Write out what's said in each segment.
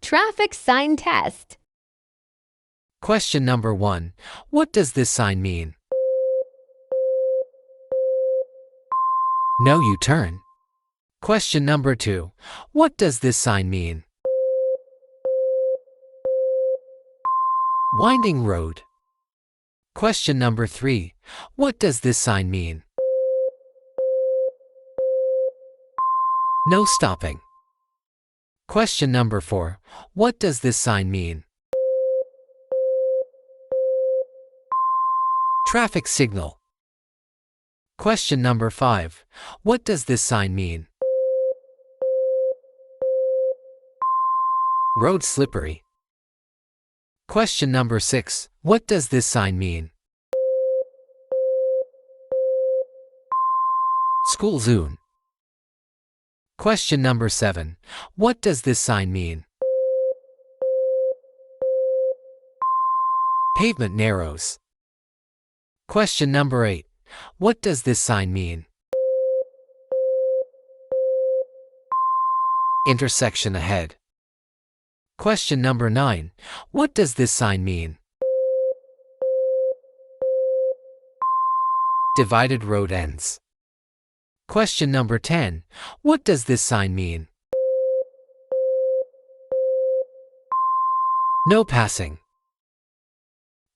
Traffic sign test. Question number 1. What does this sign mean? No U-turn. Question number 2. What does this sign mean? Winding road. Question number 3. What does this sign mean? No stopping. Question number 4. What does this sign mean? Traffic signal. Question number 5. What does this sign mean? Road slippery. Question number 6. What does this sign mean? School zone. Question number 7. What does this sign mean? Pavement narrows. Question number 8. What does this sign mean? Intersection ahead. Question number 9. What does this sign mean? Divided road ends. Question number 10. What does this sign mean? No passing.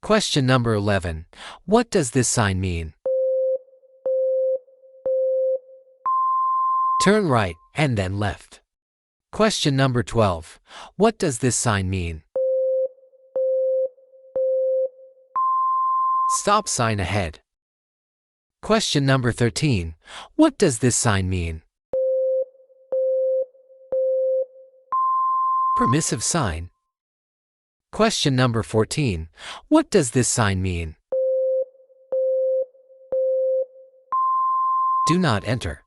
Question number 11. What does this sign mean? Turn right and then left. Question number 12. What does this sign mean? Stop sign ahead. Question number 13. What does this sign mean? Permissive sign. Question number 14. What does this sign mean? Do not enter.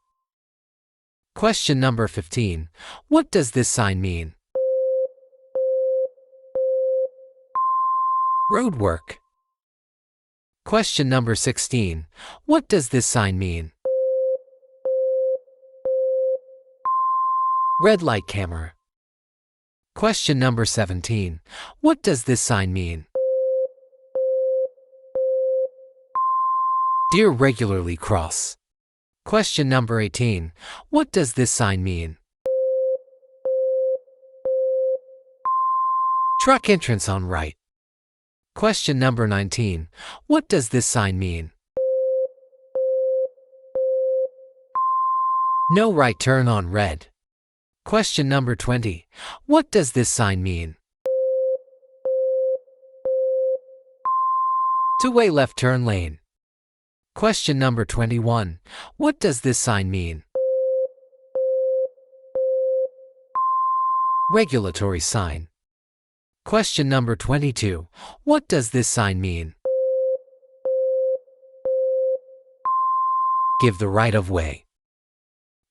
Question number 15. What does this sign mean? Road work. Question number 16. What does this sign mean? Red light camera. Question number 17. What does this sign mean? Deer regularly cross. Question number 18. What does this sign mean? Truck entrance on right. Question number 19. What does this sign mean? No right turn on red. Question number 20. What does this sign mean? Two-way left turn lane. Question number 21. What does this sign mean? Regulatory sign. Question number 22. What does this sign mean? Give the right of way.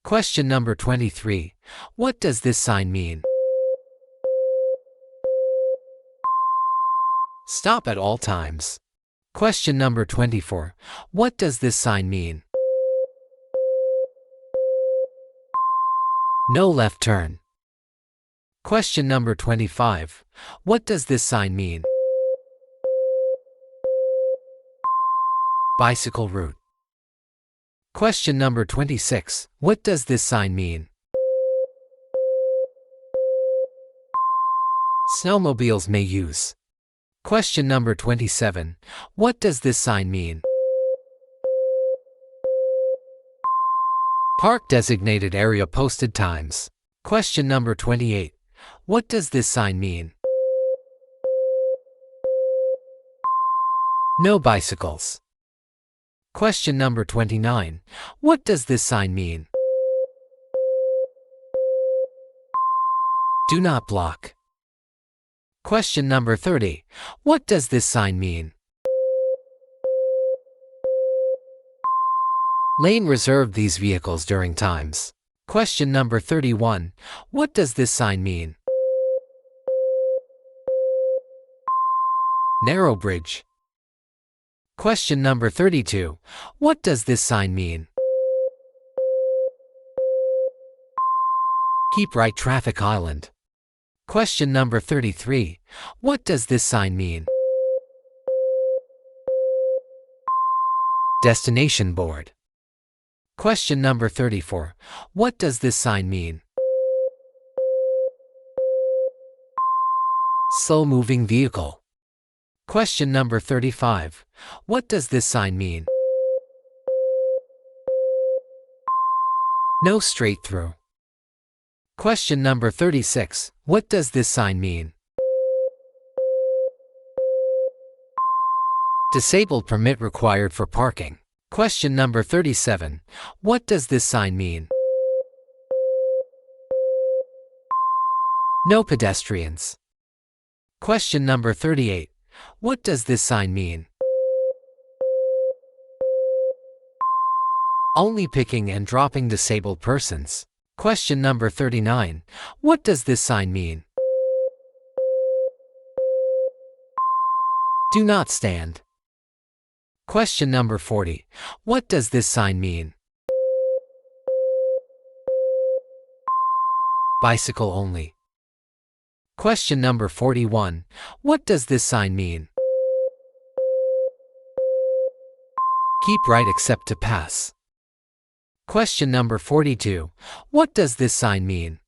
Question number 23. What does this sign mean? Stop at all times. Question number 24. What does this sign mean? No left turn. Question number 25. What does this sign mean? Bicycle route. Question number 26. What does this sign mean? Snowmobiles may use. Question number 27. What does this sign mean? Park designated area posted times. Question number 28. What does this sign mean? No bicycles. Question number 29. What does this sign mean? Do not block. Question number 30. What does this sign mean? Lane reserved these vehicles during times. Question number 31. What does this sign mean? Narrow bridge. Question number 32. What does this sign mean? Keep right traffic island. Question number 33. What does this sign mean? Destination board. Question number 34. What does this sign mean? Slow-moving vehicle. Question number 35. What does this sign mean? No straight through. Question number 36. What does this sign mean? Disabled permit required for parking. Question number 37. What does this sign mean? No pedestrians. Question number 38. What does this sign mean? Only picking and dropping disabled persons. Question number 39. What does this sign mean? Do not stand. Question number 40. What does this sign mean? Bicycle only. Question number 41. What does this sign mean? Keep right except to pass. Question number 42. What does this sign mean?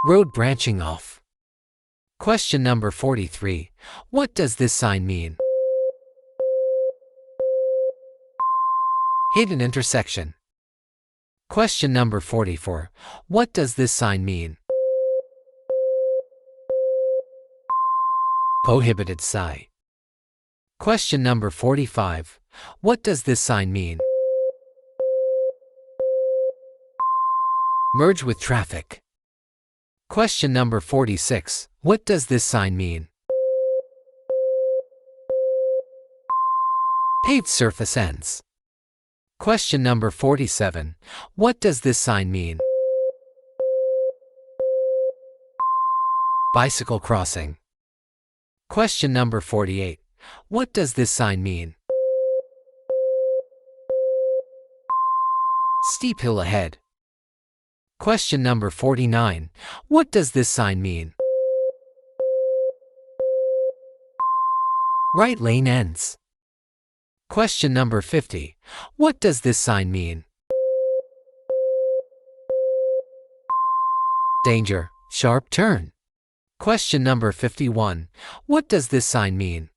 Road branching off. Question number 43. What does this sign mean? Hidden intersection. Question number 44. What does this sign mean? Prohibited sign. Question number 45. What does this sign mean? Merge with traffic. Question number 46. What does this sign mean? Paved surface ends. Question number 47. What does this sign mean? Bicycle crossing. Question number 48. What does this sign mean? Steep hill ahead. Question number 49. What does this sign mean? Right lane ends. Question number 50. What does this sign mean? Danger, sharp turn. Question number 51. What does this sign mean?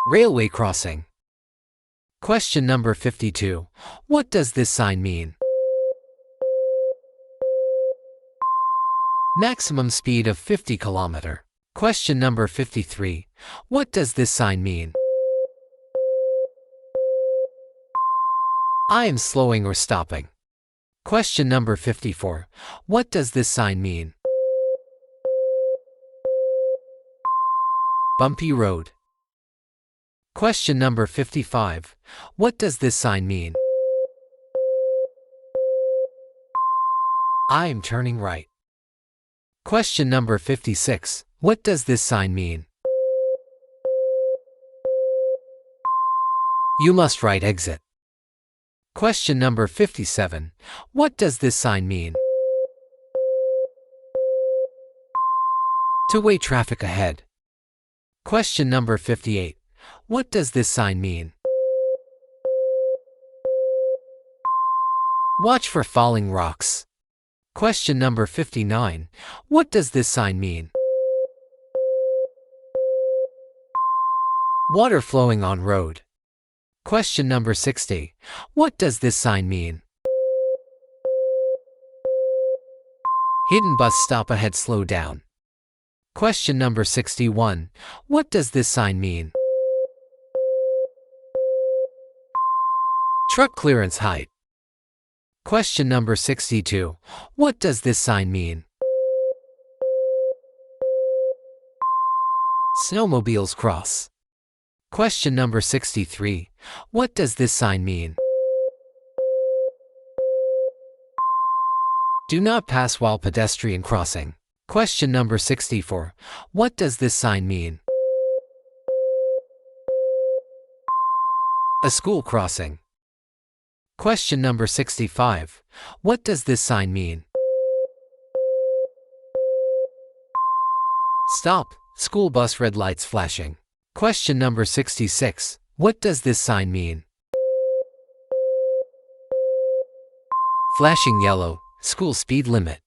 Railway crossing. Question number 52. What does this sign mean? Maximum speed of 50 km. Question number 53. What does this sign mean? I am slowing or stopping. Question number 54. What does this sign mean? Bumpy road. Question number 55. What does this sign mean? I am turning right. Question number 56. What does this sign mean? You must right exit. Question number 57. What does this sign mean? Two-way traffic ahead. Question number 58. What does this sign mean? Watch for falling rocks. Question number 59. What does this sign mean? Water flowing on road. Question number 60. What does this sign mean? Hidden bus stop ahead, slow down. Question number 61. What does this sign mean? Truck clearance height. Question number 62. What does this sign mean? Snowmobiles cross. Question number 63. What does this sign mean? Do not pass while pedestrian crossing. Question number 64. What does this sign mean? A school crossing. Question number 65. What does this sign mean? Stop. School bus red lights flashing. Question number 66. What does this sign mean? Flashing yellow. School speed limit.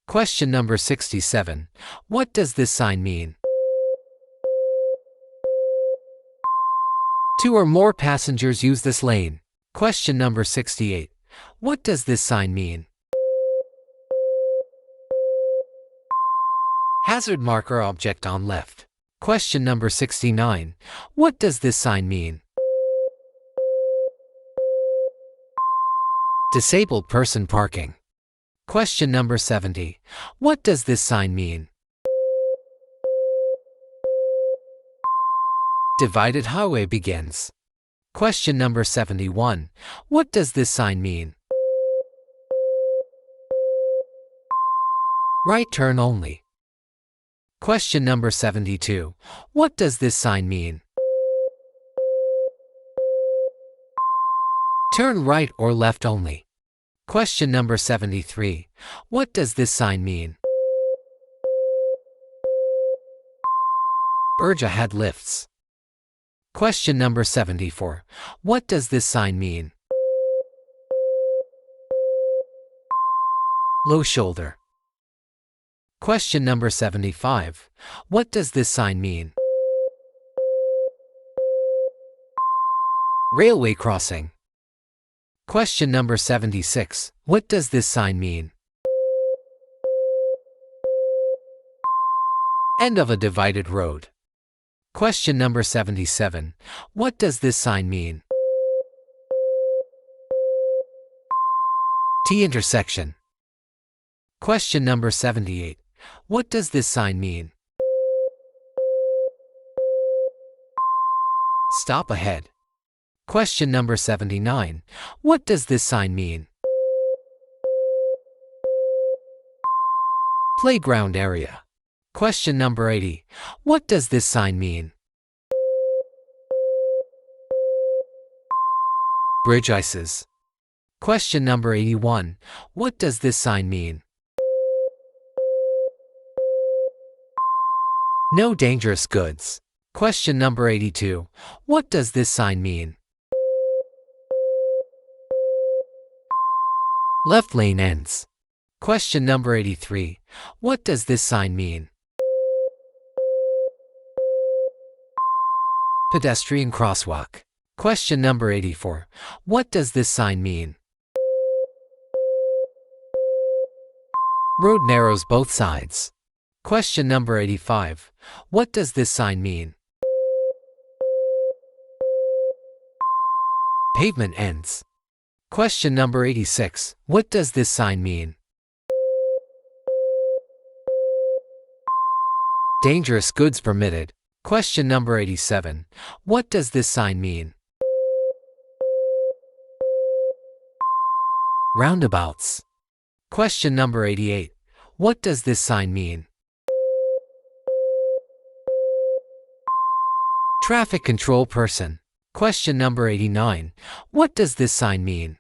Question number 67. What does this sign mean? 2 or more passengers use this lane. Question number 68. What does this sign mean? Hazard marker object on left. Question number 69. What does this sign mean? Disabled person parking. Question number 70. What does this sign mean? Divided highway begins. Question number 71. What does this sign mean? Right turn only. Question number 72. What does this sign mean? Turn right or left only. Question number 73. What does this sign mean? Urge ahead lifts. Question number 74. What does this sign mean? Low shoulder. Question number 75. What does this sign mean? Railway crossing. Question number 76. What does this sign mean? End of a divided road. Question number 77. What does this sign mean? T intersection. Question number 78. What does this sign mean? Stop ahead. Question number 79. What does this sign mean? Playground area. Question number 80. What does this sign mean? Bridge ices. Question number 81. What does this sign mean? No dangerous goods. Question number 82. What does this sign mean? Left lane ends. Question number 83. What does this sign mean? Pedestrian crosswalk. Question number 84. What does this sign mean? Road narrows both sides. Question number 85. What does this sign mean? Pavement ends. Question number 86. What does this sign mean? Dangerous goods permitted. Question number 87. What does this sign mean? Roundabouts. Question number 88. What does this sign mean? Traffic control person. Question number 89. What does this sign mean?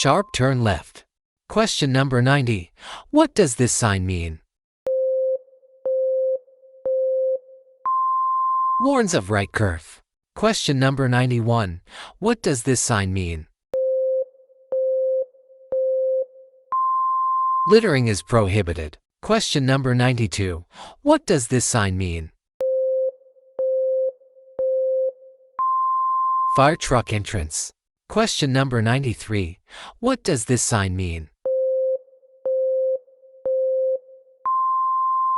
Sharp turn left. Question number 90. What does this sign mean? Warns of right curve. Question number 91. What does this sign mean? Littering is prohibited. Question number 92. What does this sign mean? Fire truck entrance. Question number 93. What does this sign mean?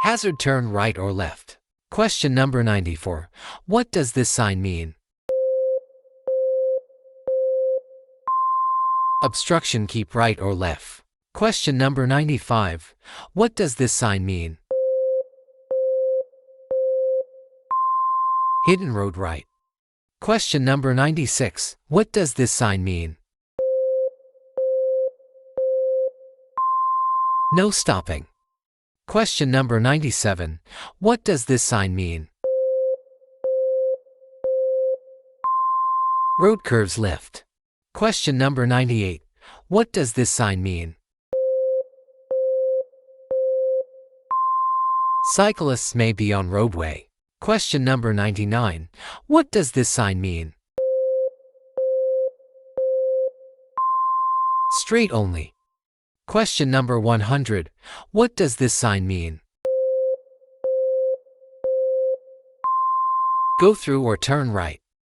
Hazard turn right or left. Question number 94. What does this sign mean? Obstruction keep right or left. Question number 95. What does this sign mean? Hidden road right. Question number 96. What does this sign mean? No stopping. Question number 97. What does this sign mean? Road curves lift. Question number 98. What does this sign mean? Cyclists may be on roadway. Question number 99. What does this sign mean? Straight only. Question number 100. What does this sign mean? Go through or turn right.